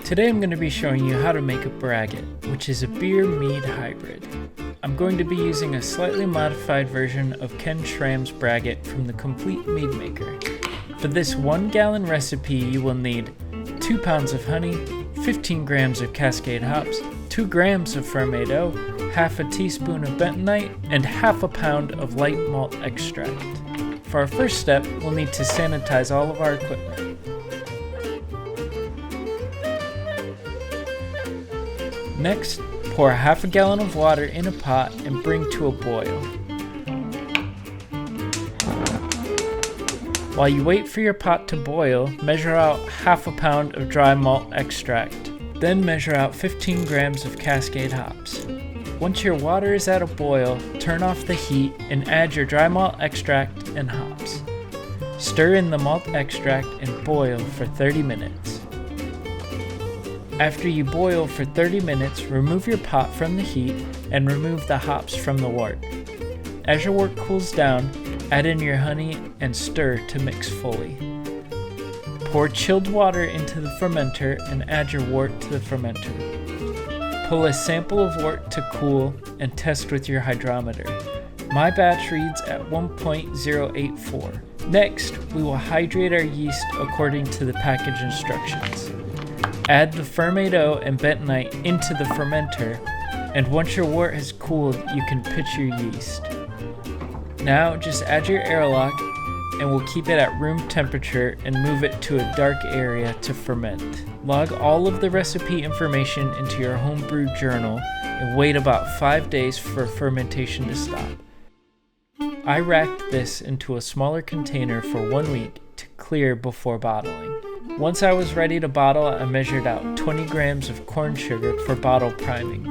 Today I'm going to be showing you how to make a Braggot, which is a beer-mead hybrid. I'm going to be using a slightly modified version of Ken Schramm's Braggot from the Complete Mead Maker. For this 1 gallon recipe you will need 2 pounds of honey, 15 grams of Cascade hops, 2 grams of Fermentation, half a teaspoon of bentonite, and half a pound of light malt extract. For our first step, we'll need to sanitize all of our equipment. Next, pour half a gallon of water in a pot and bring to a boil. While you wait for your pot to boil, measure out half a pound of dry malt extract. Then measure out 15 grams of Cascade hops. Once your water is at a boil, turn off the heat and add your dry malt extract and hops. Stir in the malt extract and boil for 30 minutes. After you boil for 30 minutes, remove your pot from the heat and remove the hops from the wort. As your wort cools down, add in your honey and stir to mix fully. Pour chilled water into the fermenter and add your wort to the fermenter. Pull a sample of wort to cool and test with your hydrometer. My batch reads at 1.084. Next, we will hydrate our yeast according to the package instructions. Add the Fermentation and bentonite into the fermenter, and once your wort has cooled, you can pitch your yeast. Now just add your airlock, and we'll keep it at room temperature and move it to a dark area to ferment. Log all of the recipe information into your homebrew journal and wait about 5 days for fermentation to stop. I racked this into a smaller container for 1 week to clear before bottling. Once I was ready to bottle, I measured out 20 grams of corn sugar for bottle priming.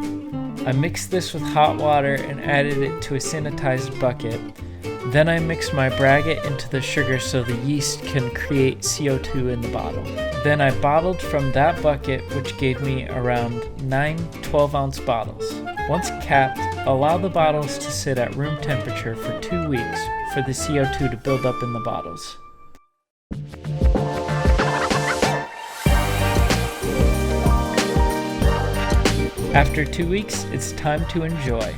I mixed this with hot water and added it to a sanitized bucket. Then I mixed my Braggot into the sugar so the yeast can create CO2 in the bottle. Then I bottled from that bucket, which gave me around 9 12-ounce bottles. Once capped, allow the bottles to sit at room temperature for 2 weeks for the CO2 to build up in the bottles. After 2 weeks, it's time to enjoy.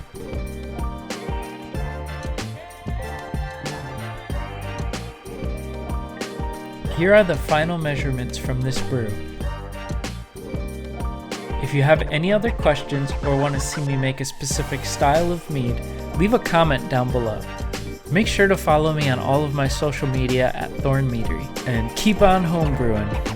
Here are the final measurements from this brew. If you have any other questions or want to see me make a specific style of mead, leave a comment down below. Make sure to follow me on all of my social media at Thorn Meadery, and keep on homebrewing.